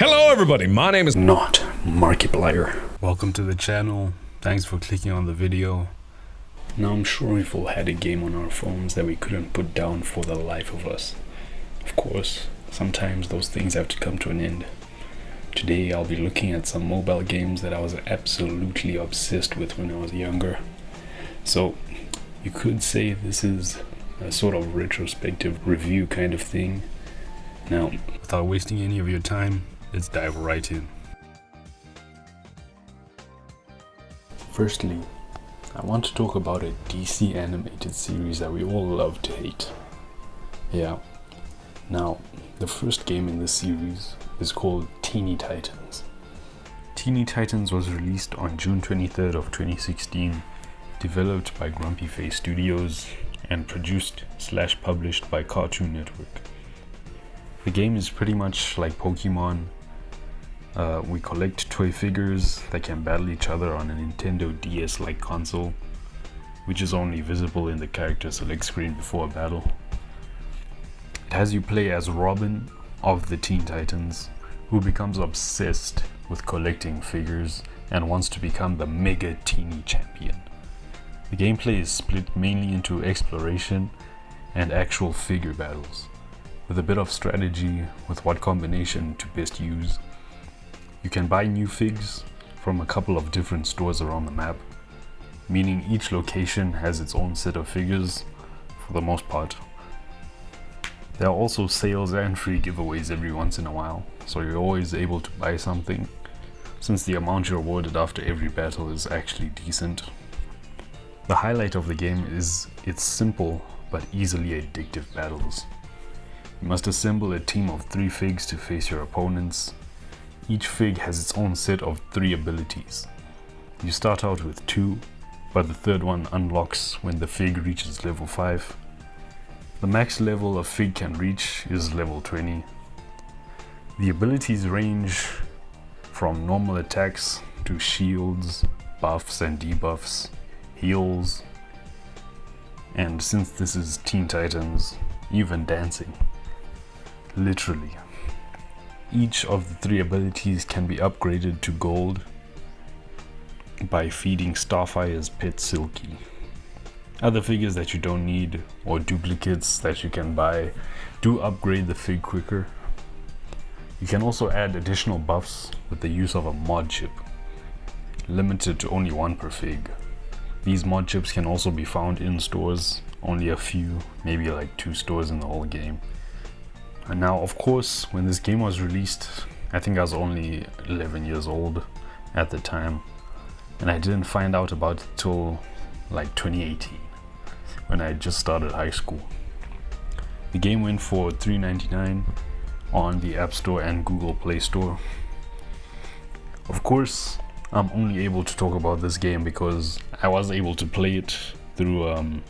Hello everybody, my name is not Markiplier. Welcome to the channel. Thanks for clicking on the video. Now I'm sure we've all had a game on our phones that we couldn't put down for the life of us. Of course, sometimes those things have to come to an end. Today I'll be looking at some mobile games that I was absolutely obsessed with when I was younger. So you could say this is a sort of retrospective review kind of thing. Now, without wasting any of your time, let's dive right in. Firstly, I want to talk about a DC animated series that we all love to hate. Yeah. Now, the first game in this series is called Teeny Titans. Teeny Titans was released on June 23rd of 2016, developed by Grumpy Face Studios and produced/published by Cartoon Network. The game is pretty much like Pokemon. We collect toy figures that can battle each other on a Nintendo DS-like console, which is only visible in the character select screen before a battle. It has you play as Robin of the Teen Titans, who becomes obsessed with collecting figures and wants to become the Mega Teeny Champion. The gameplay is split mainly into exploration and actual figure battles, with a bit of strategy with what combination to best use. You can buy new figs from a couple of different stores around the map, meaning each location has its own set of figures for the most part. There are also sales and free giveaways every once in a while, so you're always able to buy something, since the amount you're awarded after every battle is actually decent. The highlight of the game is its simple but easily addictive battles. You must assemble a team of 3 figs to face your opponents. Each fig has its own set of 3 abilities. You start out with 2, but the third one unlocks when the fig reaches level 5. The max level a fig can reach is level 20. The abilities range from normal attacks to shields, buffs and debuffs, heals, and since this is Teen Titans, even dancing. Literally. Each of the 3 abilities can be upgraded to gold by feeding Starfire's pet Silky. Other figures that you don't need or duplicates that you can buy do upgrade the fig quicker. You can also add additional buffs with the use of a mod chip, limited to only 1 per fig. These mod chips can also be found in stores, only a few, maybe like 2 stores in the whole game. And now, of course, when this game was released, I think I was only 11 years old at the time, and I didn't find out about it till like 2018, when I just started high school. The game went for $3.99 on the App Store and Google Play Store. Of course, I'm only able to talk about this game because I was able to play it through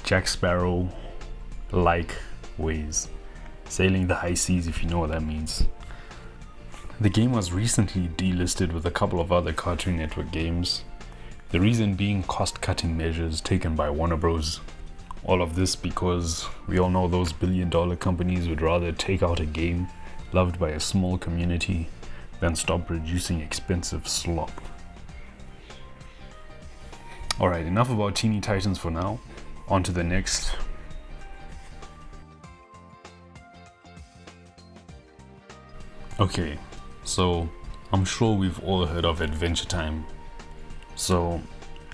Jack Sparrow-like ways. Sailing the high seas, if you know what that means. The game was recently delisted with a couple of other Cartoon Network games. The reason being cost-cutting measures taken by Warner Bros. All of this because we all know those billion-dollar companies would rather take out a game loved by a small community than stop producing expensive slop. Alright, enough about Teeny Titans for now. On to the next. Okay, so I'm sure we've all heard of Adventure Time. So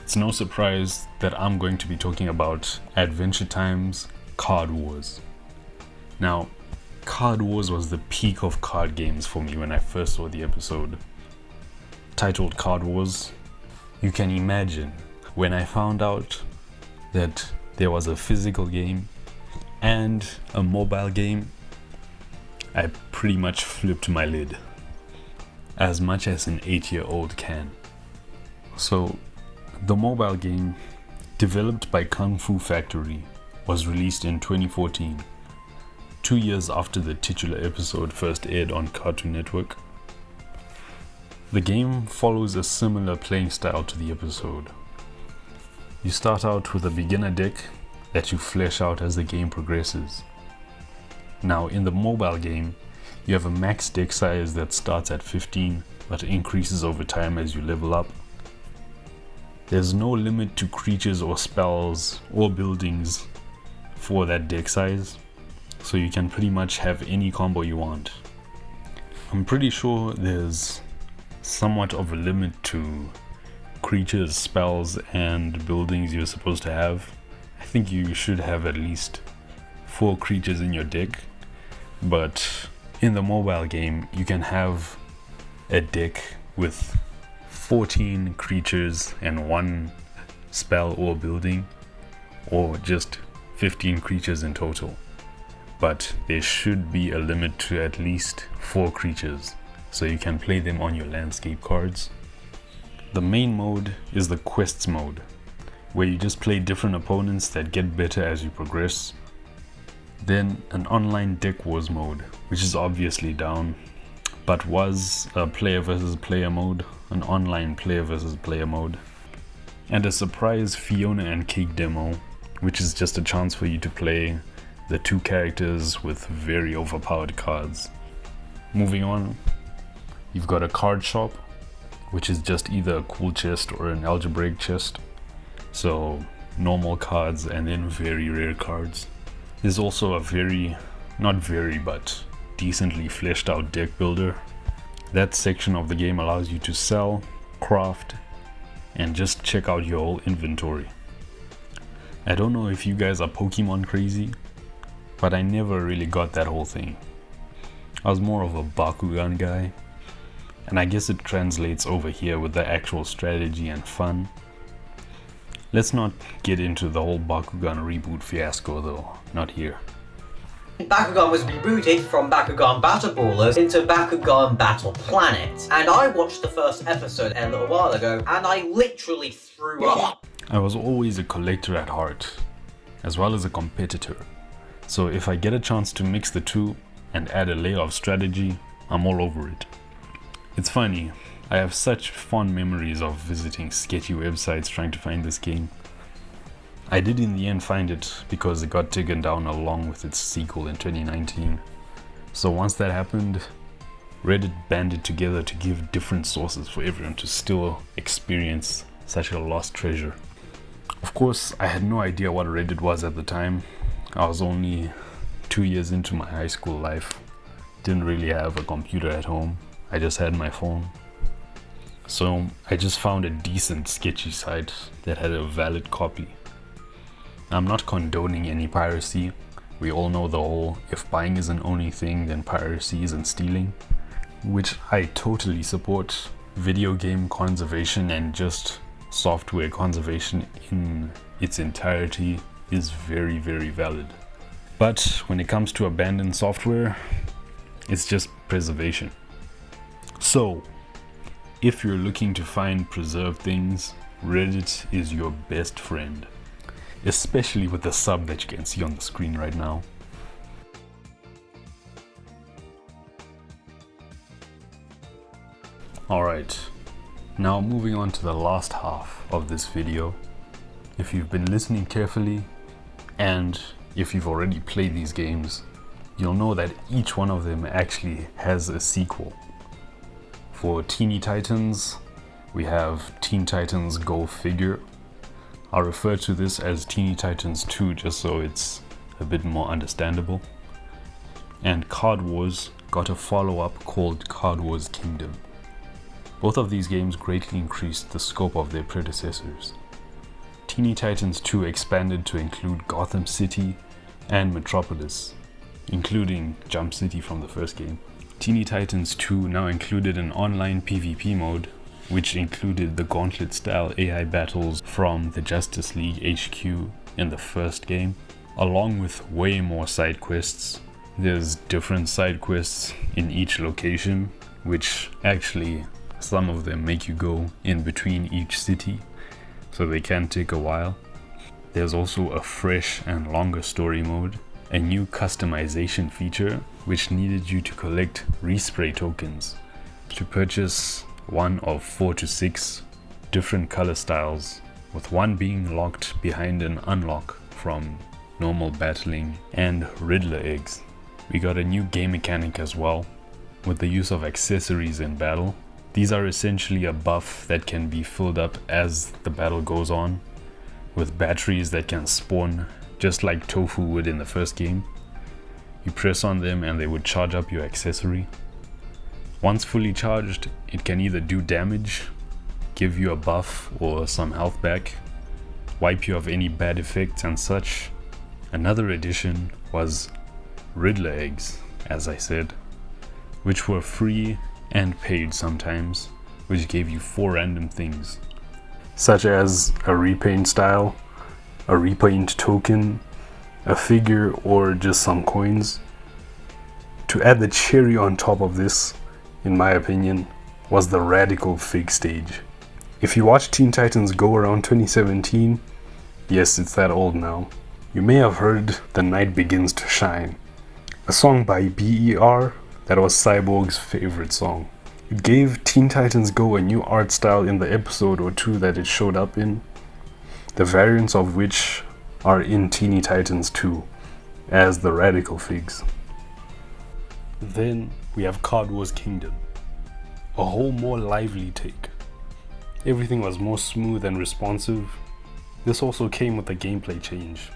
it's no surprise that I'm going to be talking about Adventure Time's Card Wars. Now, Card Wars was the peak of card games for me when I first saw the episode. Titled Card Wars, you can imagine when I found out that there was a physical game and a mobile game, I pretty much flipped my lid, as much as an 8-year-old can. So, the mobile game, developed by Kung Fu Factory, was released in 2014, 2 years after the titular episode first aired on Cartoon Network. The game follows a similar playing style to the episode. You start out with a beginner deck that you flesh out as the game progresses. Now, in the mobile game, You have a max deck size that starts at 15 but increases over time as you level up. There's no limit to creatures or spells or buildings for that deck size, so you can pretty much have any combo you want. I'm pretty sure there's somewhat of a limit to creatures, spells, and buildings you're supposed to have. I think you should have at least 4 creatures in your deck, but in the mobile game you can have a deck with 14 creatures and 1 spell or building, or just 15 creatures in total. But there should be a limit to at least 4 creatures, so you can play them on your landscape cards. The main mode is the quests mode, where you just play different opponents that get better as you progress. Then an online deck wars mode, which is obviously down, but was a player versus player mode, an online player versus player mode, and a surprise Fiona and Cake demo, which is just a chance for you to play the 2 characters with very overpowered cards. Moving on, you've got a card shop, which is just either a cool chest or an algebraic chest, so normal cards and then very rare cards. There's also a but decently fleshed out deck builder. That section of the game allows you to sell, craft, and just check out your whole inventory. I don't know if you guys are Pokemon crazy, but I never really got that whole thing. I was more of a Bakugan guy, and I guess it translates over here with the actual strategy and fun. Let's not get into the whole Bakugan reboot fiasco though, not here. Bakugan was rebooted from Bakugan Battle Brawlers into Bakugan Battle Planet, and I watched the first episode a little while ago and I literally threw up. I was always a collector at heart, as well as a competitor, so if I get a chance to mix the two and add a layer of strategy, I'm all over it. It's funny, I have such fond memories of visiting sketchy websites trying to find this game. I did in the end find it because it got taken down along with its sequel in 2019. So once that happened, Reddit banded together to give different sources for everyone to still experience such a lost treasure. Of course, I had no idea what Reddit was at the time. I was only 2 years into my high school life. Didn't really have a computer at home. I just had my phone. So I just found a decent sketchy site that had a valid copy. I'm not condoning any piracy. We all know the whole if buying is an only thing then piracy isn't stealing, which I totally support. Video game conservation and just software conservation in its entirety is very, very valid. But when it comes to abandoned software, it's just preservation. So if you're looking to find preserved things, Reddit is your best friend. Especially with the sub that you can see on the screen right now. Alright, now moving on to the last half of this video. If you've been listening carefully, and if you've already played these games, you'll know that each one of them actually has a sequel. For Teeny Titans, we have Teen Titans Go Figure. I'll refer to this as Teeny Titans 2 just so it's a bit more understandable. And Card Wars got a follow-up called Card Wars Kingdom. Both of these games greatly increased the scope of their predecessors. Teeny Titans 2 expanded to include Gotham City and Metropolis, including Jump City from the first game. Teeny Titans 2 now included an online PvP mode, which included the gauntlet-style AI battles from the Justice League HQ in the first game, along with way more side quests. There's different side quests in each location, which actually some of them make you go in between each city, so they can take a while. There's also a fresh and longer story mode, a new customization feature which needed you to collect respray tokens to purchase one of 4 to 6 different color styles, with one being locked behind an unlock from normal battling and Riddler eggs. We got a new game mechanic as well, with the use of accessories in battle. These are essentially a buff that can be filled up as the battle goes on, with batteries that can spawn just like Tofu would in the first game. You press on them and they would charge up your accessory. Once fully charged, it can either do damage, give you a buff or some health back, wipe you of any bad effects and such. Another addition was Riddler eggs, as I said, which were free and paid sometimes, which gave you 4 random things, such as a repaint style, a repaint token, a figure, or just some coins. To add the cherry on top of this, in my opinion, was the radical fig stage. If you watch Teen Titans Go around 2017, yes, it's that old now, you may have heard The Night Begins to Shine, a song by BER that was Cyborg's favorite song. It gave Teen Titans Go a new art style in the episode or 2 that it showed up in, the variants of which are in Teeny Titans 2 as the Radical Figs. Then we have Card Wars Kingdom, a whole more lively take. Everything was more smooth and responsive. This also came with a gameplay change.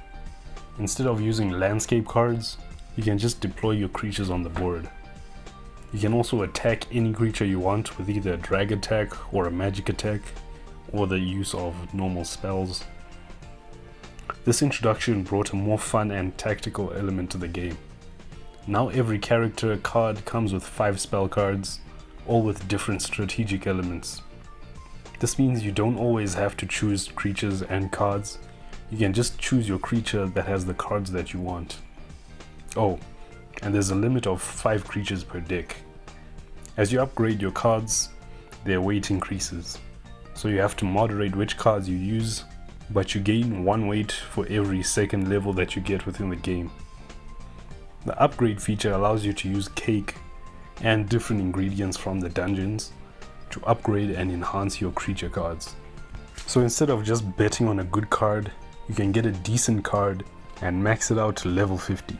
Instead of using landscape cards, you can just deploy your creatures on the board. You can also attack any creature you want with either a drag attack or a magic attack, or the use of normal spells. This introduction brought a more fun and tactical element to the game. Now every character card comes with 5 spell cards, all with different strategic elements. This means you don't always have to choose creatures and cards. You can just choose your creature that has the cards that you want. Oh, and there's a limit of 5 creatures per deck. As you upgrade your cards, their weight increases. So you have to moderate which cards you use, but you gain 1 weight for every second level that you get within the game. The upgrade feature allows you to use cake and different ingredients from the dungeons to upgrade and enhance your creature cards. So instead of just betting on a good card, you can get a decent card and max it out to level 50.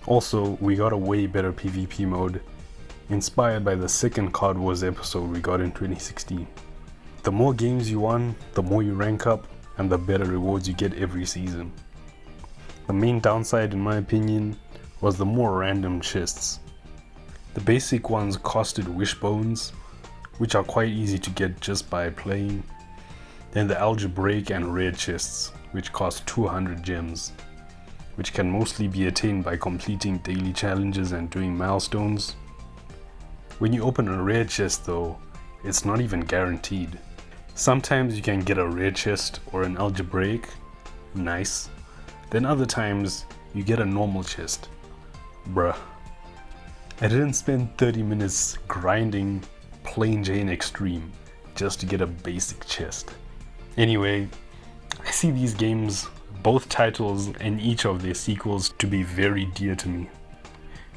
Also, we got a way better PvP mode, inspired by the second Card Wars episode we got in 2016. The more games you won, the more you rank up, and the better rewards you get every season. The main downside, in my opinion, was the more random chests. The basic ones costed wishbones, which are quite easy to get just by playing. Then the algebraic and rare chests, which cost 200 gems, which can mostly be attained by completing daily challenges and doing milestones. When you open a rare chest though, it's not even guaranteed. Sometimes you can get a rare chest or an algebraic, nice. Then other times you get a normal chest. Bruh. I didn't spend 30 minutes grinding Plain Jane Extreme just to get a basic chest. Anyway, I see these games, both titles and each of their sequels, to be very dear to me.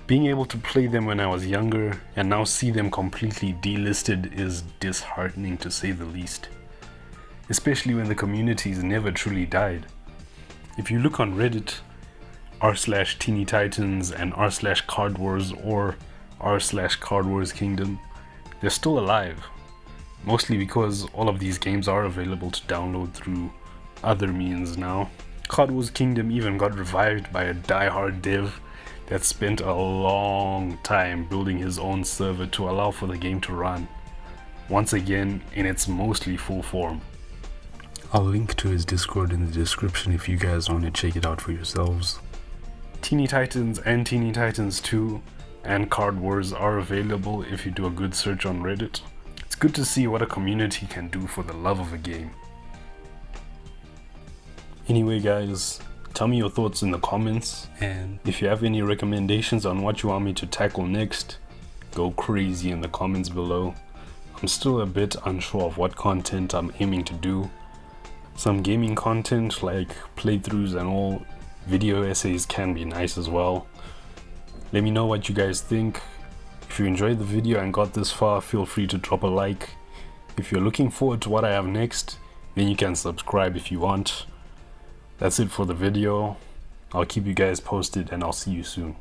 Being able to play them when I was younger and now see them completely delisted is disheartening to say the least. Especially when the communities never truly died. If you look on Reddit, r/Teeny Titans and r/Card Wars or r/Card Wars Kingdom, they're still alive. Mostly because all of these games are available to download through other means now. Card Wars Kingdom even got revived by a die-hard dev that spent a long time building his own server to allow for the game to run, once again in its mostly full form. I'll link to his Discord in the description if you guys want to check it out for yourselves. Teeny Titans and Teeny Titans 2 and Card Wars are available if you do a good search on Reddit. It's good to see what a community can do for the love of a game. Anyway guys, tell me your thoughts in the comments, and if you have any recommendations on what you want me to tackle next, go crazy in the comments below. I'm still a bit unsure of what content I'm aiming to do. Some gaming content like playthroughs and all, video essays can be nice as well. Let me know what you guys think. If you enjoyed the video and got this far, feel free to drop a like. If you're looking forward to what I have next, then you can subscribe if you want. That's it for the video. I'll keep you guys posted and I'll see you soon.